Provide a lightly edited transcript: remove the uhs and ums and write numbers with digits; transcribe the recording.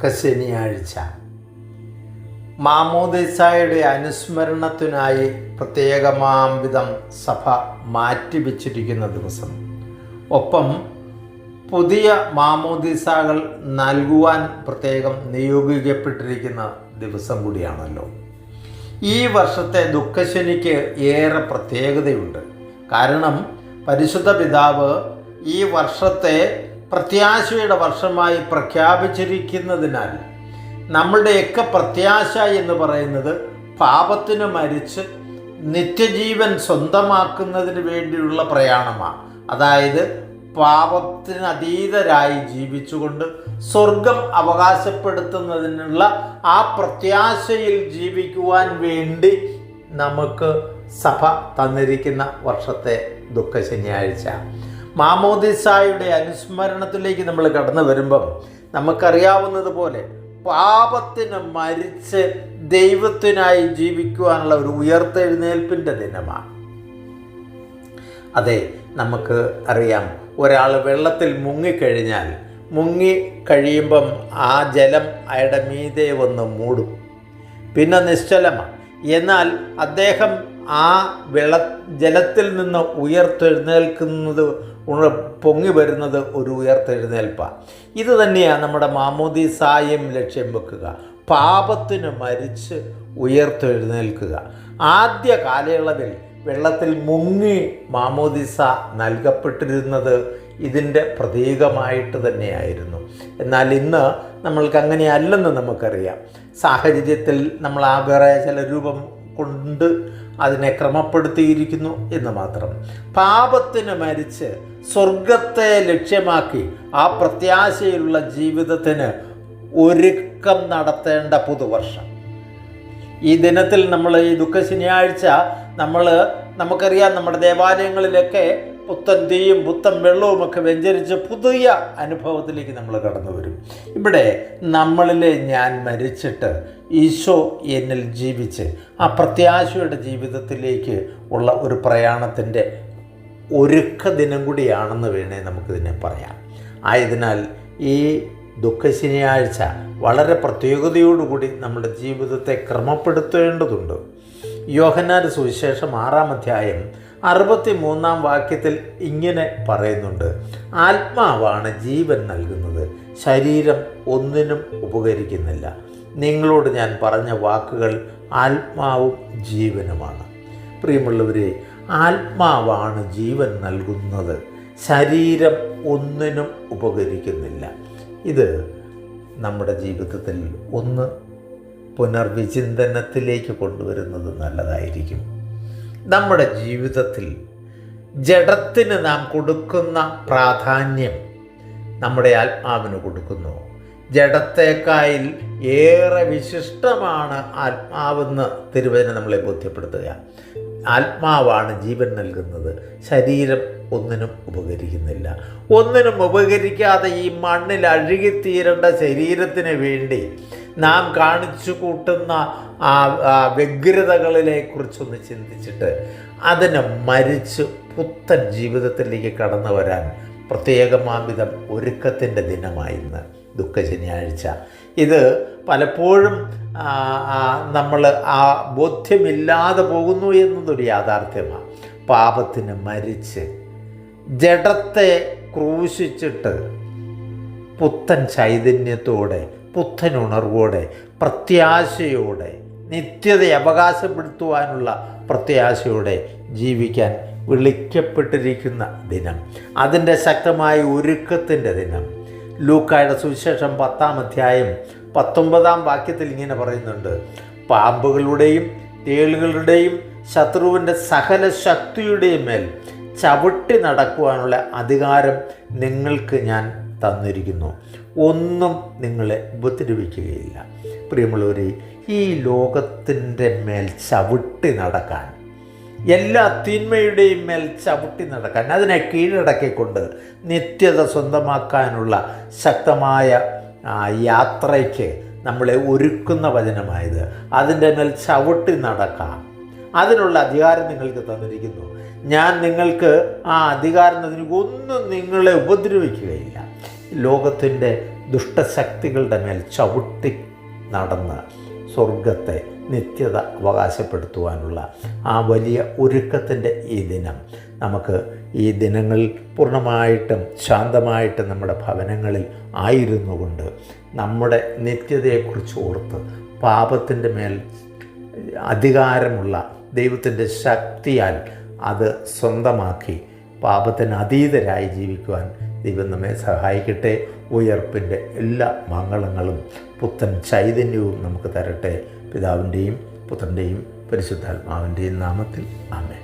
ദുഃഖശനിയാഴ്ച മാമോദീസായുടെ അനുസ്മരണത്തിനായി പ്രത്യേകമാം വിധം സഭ മാറ്റിവെച്ചിരിക്കുന്ന ദിവസം, ഒപ്പം പുതിയ മാമോദീസാകൾ നൽകുവാൻ പ്രത്യേകം നിയോഗിക്കപ്പെട്ടിരിക്കുന്ന ദിവസം കൂടിയാണല്ലോ. ഈ വർഷത്തെ ദുഃഖശനിക്ക് ഏറെ പ്രത്യേകതയുണ്ട്. കാരണം പരിശുദ്ധ പിതാവ് ഈ വർഷത്തെ പ്രത്യാശയുടെ വർഷമായി പ്രഖ്യാപിച്ചിരിക്കുന്നതിനാൽ നമ്മളുടെയൊക്കെ പ്രത്യാശ എന്ന് പറയുന്നത് പാപത്തിന് മരിച്ച് നിത്യജീവൻ സ്വന്തമാക്കുന്നതിന് വേണ്ടിയുള്ള പ്രയാണമാണ്. അതായത് പാപത്തിന് അതീതരായി ജീവിച്ചുകൊണ്ട് സ്വർഗം അവകാശപ്പെടുത്തുന്നതിനുള്ള ആ പ്രത്യാശയിൽ ജീവിക്കുവാൻ വേണ്ടി നമുക്ക് സഭ തന്നിരിക്കുന്ന വർഷത്തെ ദുഃഖശനിയാഴ്ച. മാമോദീസായുടെ അനുസ്മരണത്തിലേക്ക് നമ്മൾ കടന്നു വരുമ്പം നമുക്കറിയാവുന്നതുപോലെ പാപത്തിന് മരിച്ച് ദൈവത്തിനായി ജീവിക്കുവാനുള്ള ഒരു ഉയർത്തെഴുന്നേൽപ്പിൻ്റെ ദിനമാണ്. അതെ, നമുക്ക് അറിയാം, ഒരാൾ വെള്ളത്തിൽ മുങ്ങിക്കഴിയുമ്പം ആ ജലം അയാളുടെ മീതെ വന്ന് മൂടും, പിന്നെ നിശ്ചലമാണ്. എന്നാൽ അദ്ദേഹം ആ ജലത്തിൽ നിന്ന് ഉയർത്തെഴുന്നേൽക്കുന്നത്, പൊങ്ങി വരുന്നത് ഒരു ഉയർത്തെഴുന്നേൽപ്പാണ്. ഇത് തന്നെയാണ് നമ്മുടെ മാമോദീസായും ലക്ഷ്യം വെക്കുക, പാപത്തിന് മരിച്ച് ഉയർത്തെഴുന്നേൽക്കുക. ആദ്യ കാലയളവിൽ വെള്ളത്തിൽ മുങ്ങി മാമോദീസ നൽകപ്പെട്ടിരുന്നത് ഇതിൻ്റെ പ്രതീകമായിട്ട് തന്നെയായിരുന്നു. എന്നാൽ ഇന്ന് നമ്മൾക്ക് അങ്ങനെയല്ലെന്ന് നമുക്കറിയാം. സാഹചര്യത്തിൽ നമ്മൾ ആ വേറെ ചില രൂപം കൊണ്ട് അതിനെ ക്രമപ്പെടുത്തിയിരിക്കുന്നു എന്ന് മാത്രം. പാപത്തിന് മരിച്ച് സ്വർഗത്തെ ലക്ഷ്യമാക്കി ആ പ്രത്യാശയിലുള്ള ജീവിതത്തിന് ഒരുക്കം നടത്തേണ്ട പുതുവർഷം. ഈ ദിനത്തിൽ നമ്മൾ ഈ ദുഃഖശനിയാഴ്ച നമുക്കറിയാം, നമ്മുടെ ദേവാലയങ്ങളിലൊക്കെ പുത്തൻ തീയും പുത്തൻ വെള്ളവുമൊക്കെ വെഞ്ചരിച്ച് പുതിയ അനുഭവത്തിലേക്ക് നമ്മൾ കടന്നു വരും. ഇവിടെ നമ്മളിലെ ഞാൻ മരിച്ചിട്ട് ഈശോ എന്നിൽ ജീവിച്ച് ആ പ്രത്യാശയുടെ ജീവിതത്തിലേക്ക് ഉള്ള ഒരു പ്രയാണത്തിൻ്റെ ഒരുക്ക ദിനം കൂടിയാണെന്ന് വേണേ നമുക്കിതിനെ പറയാം. ആയതിനാൽ ഈ ദുഃഖശനിയാഴ്ച വളരെ പ്രത്യേകതയോടുകൂടി നമ്മുടെ ജീവിതത്തെ ക്രമപ്പെടുത്തേണ്ടതുണ്ട്. യോഹന്നാന്റെ സുവിശേഷം 6-ാം അധ്യായം 63-ാം വാക്യത്തിൽ ഇങ്ങനെ പറയുന്നുണ്ട്: ആത്മാവാണ് ജീവൻ നൽകുന്നത്, ശരീരം ഒന്നിനും ഉപകരിക്കുന്നില്ല. നിങ്ങളോട് ഞാൻ പറഞ്ഞ വാക്കുകൾ ആത്മാവും ജീവനുമാണ്. പ്രിയമുള്ളവരെ, ആത്മാവാണ് ജീവൻ നൽകുന്നത്, ശരീരം ഒന്നിനും ഉപകരിക്കുന്നില്ല. ഇത് നമ്മുടെ ജീവിതത്തിൽ ഒന്ന് പുനർവിചിന്തനത്തിലേക്ക് കൊണ്ടുവരുന്നത് നല്ലതായിരിക്കും. നമ്മുടെ ജീവിതത്തിൽ ജഡത്തിന് നാം കൊടുക്കുന്ന പ്രാധാന്യം നമ്മുടെ ആത്മാവിന് കൊടുക്കുന്നു. ജഡത്തേക്കായിൽ ഏറെ വിശിഷ്ടമാണ് ആത്മാവെന്ന് തിരുവചനം നമ്മളെ ബോധ്യപ്പെടുത്തുക. ആത്മാവാണ് ജീവൻ നൽകുന്നത്, ശരീരം ഒന്നിനും ഉപകരിക്കുന്നില്ല. ഒന്നിനും ഉപകരിക്കാതെ ഈ മണ്ണിൽ അഴുകിത്തീരേണ്ട ശരീരത്തിന് വേണ്ടി നാം കാണിച്ചു കൂട്ടുന്ന ആ വ്യഗ്രതകളിലെ കുറിച്ചൊന്ന് ചിന്തിച്ചിട്ട് അതിനെ മരിച്ച് പുത്തൻ ജീവിതത്തിലേക്ക് കടന്നു വരാൻ പ്രത്യേകമാംവിധം ഒരുക്കത്തിൻ്റെ ദിനമായിരുന്നു ദുഃഖശനിയാഴ്ച. ഇത് പലപ്പോഴും നമ്മൾ ആ ബോധ്യമില്ലാതെ പോകുന്നു എന്നതൊരു യാഥാർത്ഥ്യമാണ്. പാപത്തിന് മരിച്ച് ജഡത്തെ ക്രൂശിച്ചിട്ട് പുത്തൻ ചൈതന്യത്തോടെ, പുത്തൻ ഉണർവോടെ, പ്രത്യാശയോടെ, നിത്യത അവകാശപ്പെടുത്തുവാനുള്ള പ്രത്യാശയോടെ ജീവിക്കാൻ വിളിക്കപ്പെട്ടിരിക്കുന്ന ദിനം, അതിൻ്റെ ശക്തമായ ഒരുക്കത്തിൻ്റെ ദിനം. ലൂക്കായുടെ സുവിശേഷം 10-ാം അധ്യായം 19-ാം വാക്യത്തിൽ ഇങ്ങനെ പറയുന്നുണ്ട്: പാമ്പുകളുടെയും തേളുകളുടെയും ശത്രുവിൻ്റെ സകല ശക്തിയുടെയും മേൽ ചവിട്ടി നടക്കുവാനുള്ള അധികാരം നിങ്ങൾക്ക് ഞാൻ തന്നിരിക്കുന്നു, ഒന്നും നിങ്ങളെ ഉപദ്രവിക്കുകയില്ല. പ്രിയമുള്ളവരെ, ഈ ലോകത്തിൻ്റെ മേൽ ചവിട്ടി നടക്കാൻ, എല്ലാ തിന്മയുടെയും മേൽ ചവിട്ടി നടക്കാൻ, അതിനെ കീഴടക്കിക്കൊണ്ട് നിത്യത സ്വന്തമാക്കാനുള്ള ശക്തമായ യാത്രയ്ക്ക് നമ്മളെ ഒരുക്കുന്ന വചനമായത്. അതിൻ്റെ മേൽ ചവിട്ടി നടക്കാം, അതിനുള്ള അധികാരം നിങ്ങൾക്ക് തന്നിരിക്കുന്നു. ഞാൻ നിങ്ങൾക്ക് ആ അധികാരം തന്നിരിക്കും, ഒന്നും നിങ്ങളെ ഉപദ്രവിക്കുകയില്ല. ലോകത്തിൻ്റെ ദുഷ്ടശക്തികളുടെ മേൽ ചവിട്ടി നടന്ന് സ്വർഗത്തെ നിത്യത അവകാശപ്പെടുത്തുവാനുള്ള ആ വലിയ ഒരുക്കത്തിൻ്റെ ഈ ദിനം നമുക്ക് ഈ ദിനങ്ങളിൽ പൂർണ്ണമായിട്ടും ശാന്തമായിട്ടും നമ്മുടെ ഭവനങ്ങളിൽ ആയിരുന്നു കൊണ്ട് നമ്മുടെ നിത്യതയെക്കുറിച്ച് ഓർത്ത് പാപത്തിൻ്റെ മേൽ അധികാരമുള്ള ദൈവത്തിൻ്റെ ശക്തിയാൽ അത് സ്വന്തമാക്കി പാപത്തിന് അതീതരായി ജീവിക്കുവാൻ ദൈവം നമ്മെ സഹായിക്കട്ടെ. ഉയർപ്പിൻ്റെ എല്ലാ മംഗളങ്ങളും പുത്തൻ ചൈതന്യവും നമുക്ക് തരട്ടെ. പിതാവിൻ്റെയും പുത്രൻ്റെയും പരിശുദ്ധാത്മാവിൻ്റെയും നാമത്തിൽ ആമേൻ.